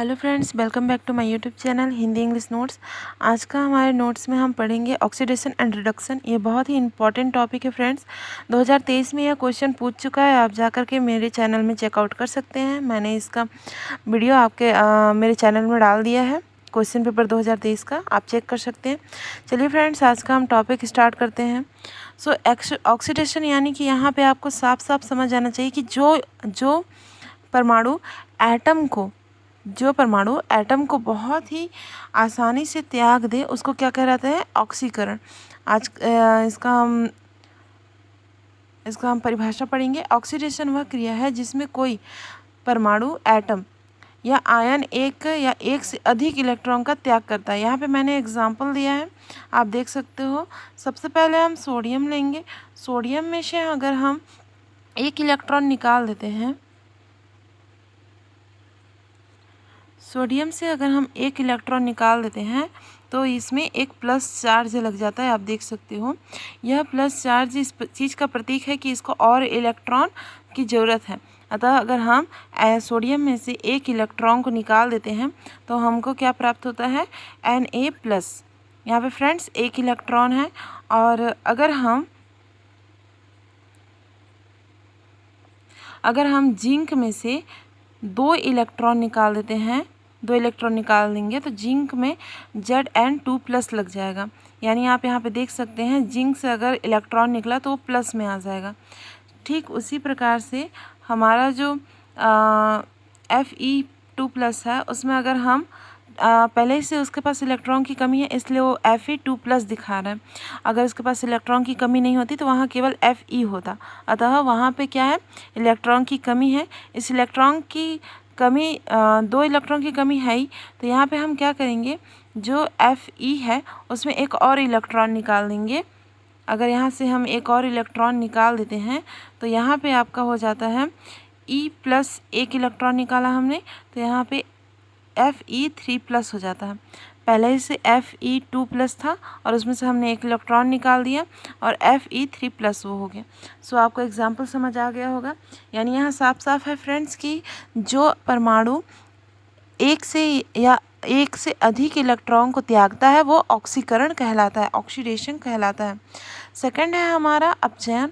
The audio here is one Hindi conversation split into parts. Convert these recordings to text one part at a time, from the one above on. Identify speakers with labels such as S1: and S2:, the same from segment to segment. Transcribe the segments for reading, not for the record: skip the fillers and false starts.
S1: Hello friends, welcome back to my YouTube channel Hindi English notes. आज का हमारे नोट्स में हम पढ़ेंगे ऑक्सीडेशन एंड रिडक्शन। ये बहुत ही इंपॉर्टेंट टॉपिक है फ्रेंड्स। 2023 में यह क्वेश्चन पूछ चुका है। आप जाकर के मेरे चैनल में चेकआउट कर सकते हैं। मैंने इसका वीडियो आपके मेरे चैनल में डाल दिया है। क्वेश्चन पेपर 2023 का आप चेक कर सकते हैं। चलिए फ्रेंड्स, आज का हम टॉपिक स्टार्ट करते हैं। सो ऑक्सीडेशन यानी कि यहाँ पर आपको साफ साफ समझ आना चाहिए कि जो परमाणु एटम को बहुत ही आसानी से त्याग दे उसको क्या कहलाता है? ऑक्सीकरण। आज इसका हम परिभाषा पढ़ेंगे। ऑक्सीडेशन वह क्रिया है जिसमें कोई परमाणु एटम या आयन एक या एक से अधिक इलेक्ट्रॉन का त्याग करता है। यहाँ पे मैंने एग्जांपल दिया है, आप देख सकते हो। सबसे पहले हम सोडियम लेंगे। सोडियम में से अगर हम एक इलेक्ट्रॉन निकाल देते हैं, सोडियम से अगर हम एक इलेक्ट्रॉन निकाल देते हैं तो इसमें एक प्लस चार्ज लग जाता है। आप देख सकते हो, यह प्लस चार्ज इस चीज़ का प्रतीक है कि इसको और इलेक्ट्रॉन की ज़रूरत है। अतः अगर हम सोडियम में से एक इलेक्ट्रॉन को निकाल देते हैं तो हमको क्या प्राप्त होता है? Na+। यहाँ पे फ्रेंड्स एक इलेक्ट्रॉन है। और अगर हम जिंक में से दो इलेक्ट्रॉन निकाल देते हैं, दो इलेक्ट्रॉन निकाल देंगे तो जिंक में Zn2+ लग जाएगा। यानी आप यहाँ पे देख सकते हैं, जिंक से अगर इलेक्ट्रॉन निकला तो वो प्लस में आ जाएगा। ठीक उसी प्रकार से हमारा जो Fe2+ है, उसमें अगर हम पहले से उसके पास इलेक्ट्रॉन की कमी है इसलिए वो Fe2+ दिखा रहा है। अगर उसके पास इलेक्ट्रॉन की कमी नहीं होती तो वहाँ केवल Fe होता। अतः वहाँ पे क्या है? इलेक्ट्रॉन की कमी है। इस इलेक्ट्रॉन की कमी, दो इलेक्ट्रॉन की कमी है ही, तो यहाँ पे हम क्या करेंगे? जो Fe है उसमें एक और इलेक्ट्रॉन निकाल देंगे। अगर यहाँ से हम एक और इलेक्ट्रॉन निकाल देते हैं तो यहाँ पे आपका हो जाता है E+। एक इलेक्ट्रॉन निकाला हमने तो यहाँ पे Fe3+ हो जाता है। पहले से Fe2+ था और उसमें से हमने एक इलेक्ट्रॉन निकाल दिया और Fe3+ वो हो गया। सो आपको एग्जाम्पल समझ आ गया होगा। यानी यहाँ साफ साफ है फ्रेंड्स कि जो परमाणु एक से अधिक इलेक्ट्रॉन को त्यागता है वो ऑक्सीकरण कहलाता है, ऑक्सीडेशन कहलाता है। सेकंड है हमारा अपचयन।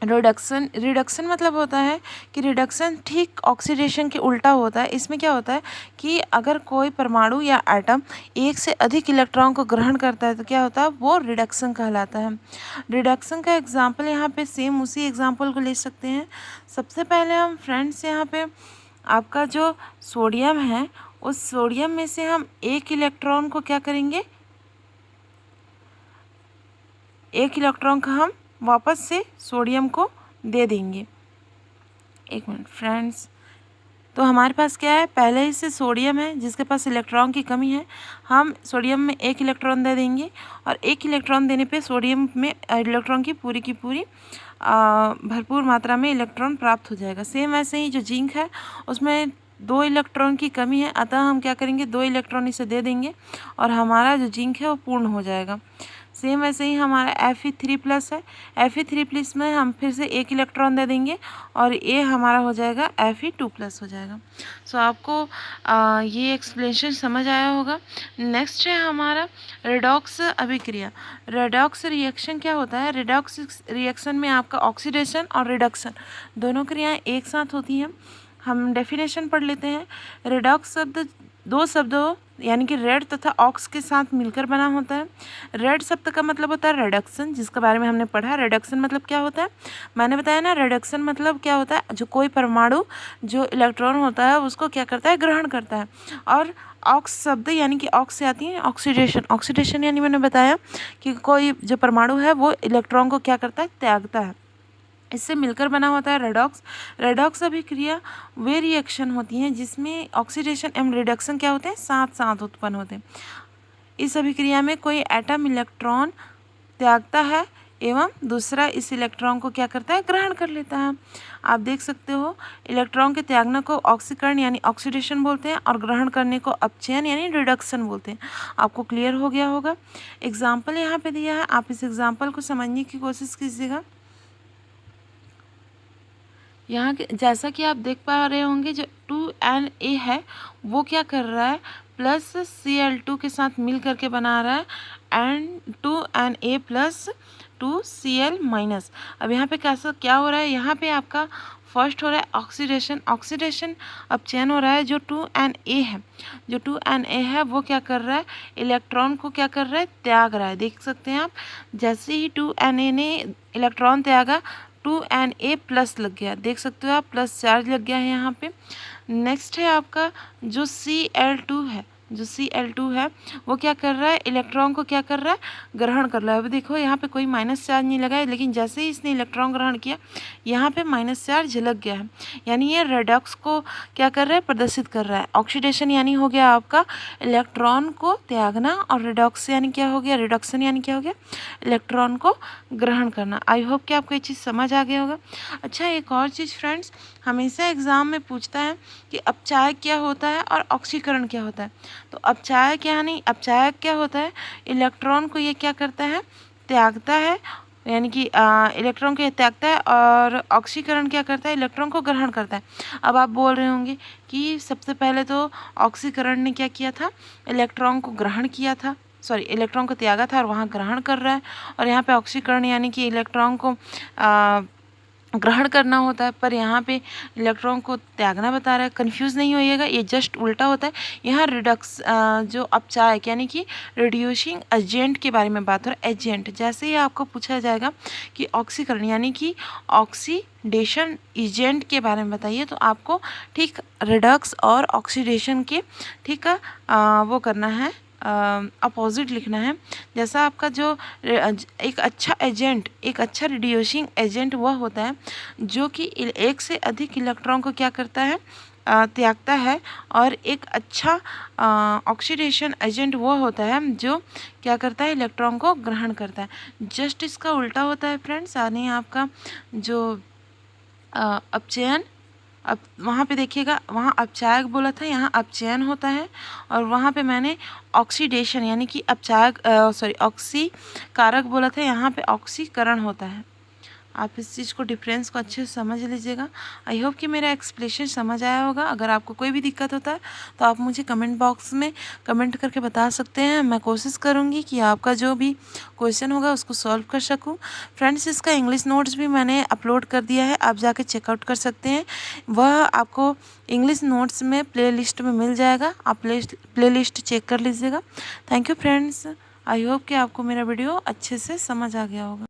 S1: रिडक्शन मतलब होता है कि रिडक्शन ठीक ऑक्सीडेशन के उल्टा होता है। इसमें क्या होता है कि अगर कोई परमाणु या एटम एक से अधिक इलेक्ट्रॉन को ग्रहण करता है तो क्या होता है? वो रिडक्शन कहलाता है। रिडक्शन का एग्जाम्पल यहाँ पे सेम उसी एग्जाम्पल को ले सकते हैं। सबसे पहले हम फ्रेंड्स यहाँ पे आपका जो सोडियम है, उस सोडियम में से हम एक इलेक्ट्रॉन को क्या करेंगे? एक इलेक्ट्रॉन का हम वापस से सोडियम को दे देंगे। एक मिनट फ्रेंड्स, तो हमारे पास क्या है? पहले ही से सोडियम है जिसके पास इलेक्ट्रॉन की कमी है। हम सोडियम में एक इलेक्ट्रॉन दे देंगे और एक इलेक्ट्रॉन देने पे सोडियम में इलेक्ट्रॉन की पूरी भरपूर मात्रा में इलेक्ट्रॉन प्राप्त हो जाएगा। सेम ऐसे ही जो जिंक है उसमें दो इलेक्ट्रॉन की कमी है, अतः हम क्या करेंगे? दो इलेक्ट्रॉन इसे दे देंगे और हमारा जो जिंक है वो पूर्ण हो जाएगा। सेम ऐसे ही हमारा Fe3+ है। Fe3+ में हम फिर से एक इलेक्ट्रॉन दे देंगे और ये हमारा हो जाएगा Fe2+ हो जाएगा। सो आपको ये एक्सप्लेनेशन समझ आया होगा। नेक्स्ट है हमारा रेडॉक्स अभिक्रिया। रेडॉक्स रिएक्शन क्या होता है? रेडॉक्स रिएक्शन में आपका ऑक्सीडेशन और रिडक्शन दोनों क्रियाएं एक साथ होती हैं। हम डेफिनेशन पढ़ लेते हैं। रेडॉक्स शब्द दो शब्दों यानी कि रेड तथा ऑक्स के साथ मिलकर बना होता है। रेड शब्द का मतलब होता है रिडक्शन, जिसके बारे में हमने पढ़ा। रिडक्शन मतलब क्या होता है? मैंने बताया ना, रिडक्शन मतलब क्या होता है? जो कोई परमाणु जो इलेक्ट्रॉन होता है उसको क्या करता है? ग्रहण करता है। और ऑक्स शब्द यानी कि ऑक्स से आती है ऑक्सीडेशन। ऑक्सीडेशन यानी मैंने बताया कि कोई जो परमाणु है वो इलेक्ट्रॉन को क्या करता है? त्यागता है। इससे मिलकर बना होता है रेडॉक्स। रेडॉक्स अभिक्रिया वे रिएक्शन होती हैं जिसमें ऑक्सीडेशन एवं रिडक्शन क्या होते हैं? साथ साथ उत्पन्न होते हैं। इस अभिक्रिया में कोई एटम इलेक्ट्रॉन त्यागता है एवं दूसरा इस इलेक्ट्रॉन को क्या करता है? ग्रहण कर लेता है। आप देख सकते हो, इलेक्ट्रॉन के त्यागने को ऑक्सीकरण यानी ऑक्सीडेशन बोलते हैं और ग्रहण करने को अपचयन यानी रिडक्शन बोलते हैं। आपको क्लियर हो गया होगा। एग्जाम्पल यहाँ पे दिया है, आप इस एग्जाम्पल को समझने की कोशिश कीजिएगा। यहाँ के जैसा कि आप देख पा रहे होंगे जो 2Na है वो क्या कर रहा है, प्लस Cl2 के साथ मिल करके बना रहा है and 2Na plus 2Cl minus. अब यहाँ पे कैसा क्या हो रहा है, यहाँ पे आपका फर्स्ट हो रहा है ऑक्सीडेशन, ऑक्सीडेशन अब चेन हो रहा है। जो 2Na है, जो 2Na है वो क्या कर रहा है, इलेक्ट्रॉन को क्या कर रहा है, त्याग रहा है। देख सकते हैं आप, जैसे ही 2Na ने इलेक्ट्रॉन त्यागा 2Na प्लस लग गया, देख सकते हो आप, प्लस चार्ज लग गया है यहाँ पे। नेक्स्ट है आपका जो Cl2 है, जो Cl2 है वो क्या कर रहा है, इलेक्ट्रॉन को क्या कर रहा है, ग्रहण कर रहा है। अब देखो यहाँ पे कोई माइनस चार्ज नहीं लगा है, लेकिन जैसे ही इसने इलेक्ट्रॉन ग्रहण किया यहाँ पे माइनस चार्ज लग गया है, यानी ये रेडॉक्स को क्या कर रहा है, प्रदर्शित कर रहा है। ऑक्सीडेशन यानी हो गया आपका इलेक्ट्रॉन को त्यागना, और रिडॉक्स यानी क्या हो गया, रिडक्शन यानी क्या हो गया, इलेक्ट्रॉन को ग्रहण करना। आई होप कि आपको ये चीज़ समझ आ गया होगा। अच्छा, एक और चीज़ फ्रेंड्स, हमेशा एग्ज़ाम में पूछता है कि अपचायक क्या होता है और ऑक्सीकरण क्या होता है। तो अपचायक यानी अपचायक क्या होता है, इलेक्ट्रॉन को ये क्या करता है, त्यागता है, यानी कि इलेक्ट्रॉन को ये त्यागता है, और ऑक्सीकरण क्या करता है, इलेक्ट्रॉन को ग्रहण करता है। अब आप बोल रहे होंगे कि सबसे पहले तो ऑक्सीकरण ने क्या किया था, इलेक्ट्रॉन को ग्रहण किया था, सॉरी इलेक्ट्रॉन को त्यागा था और वहाँ ग्रहण कर रहा है, और यहाँ पे ऑक्सीकरण यानी कि इलेक्ट्रॉन को ग्रहण करना होता है, पर यहाँ पे इलेक्ट्रॉन को त्यागना बता रहा है। कंफ्यूज नहीं होइएगा, ये जस्ट उल्टा होता है। यहाँ रिडक्स जो अपचायक यानी कि रिड्यूसिंग एजेंट के बारे में बात हो रहा है। एजेंट जैसे ही आपको पूछा जाएगा कि ऑक्सीकरण यानी कि ऑक्सीडेशन एजेंट के बारे में बताइए, तो आपको ठीक रिडक्स और ऑक्सीडेशन के ठीक वो करना है, अपोजिट लिखना है। जैसा आपका जो एक अच्छा एजेंट, एक अच्छा रिड्यूसिंग एजेंट वह होता है जो कि एक से अधिक इलेक्ट्रॉन को क्या करता है, त्यागता है, और एक अच्छा ऑक्सीडेशन एजेंट वो होता है जो क्या करता है, इलेक्ट्रॉन को ग्रहण करता है। जस्ट इसका उल्टा होता है फ्रेंड्स, यानी आपका जो अपचयन, अब वहाँ पे देखिएगा, वहाँ अपचायक बोला था, यहाँ अपचयन होता है, और वहाँ पे मैंने ऑक्सीडेशन यानी कि अपचायक सॉरी ऑक्सीकारक बोला था, यहाँ पे ऑक्सीकरण होता है। आप इस चीज़ को डिफरेंस को अच्छे से समझ लीजिएगा। आई होप कि मेरा एक्सप्लेनेशन समझ आया होगा। अगर आपको कोई भी दिक्कत होता है तो आप मुझे कमेंट बॉक्स में कमेंट करके बता सकते हैं। मैं कोशिश करूँगी कि आपका जो भी क्वेश्चन होगा उसको सॉल्व कर सकूँ। फ्रेंड्स, इसका इंग्लिश नोट्स भी मैंने अपलोड कर दिया है, आप जाके चेकआउट कर सकते हैं। वह आपको इंग्लिश नोट्स में प्ले लिस्ट में मिल जाएगा, आप प्ले लिस्ट चेक कर लीजिएगा। Thank you friends, I hope कि आपको मेरा वीडियो अच्छे से समझ आ गया होगा।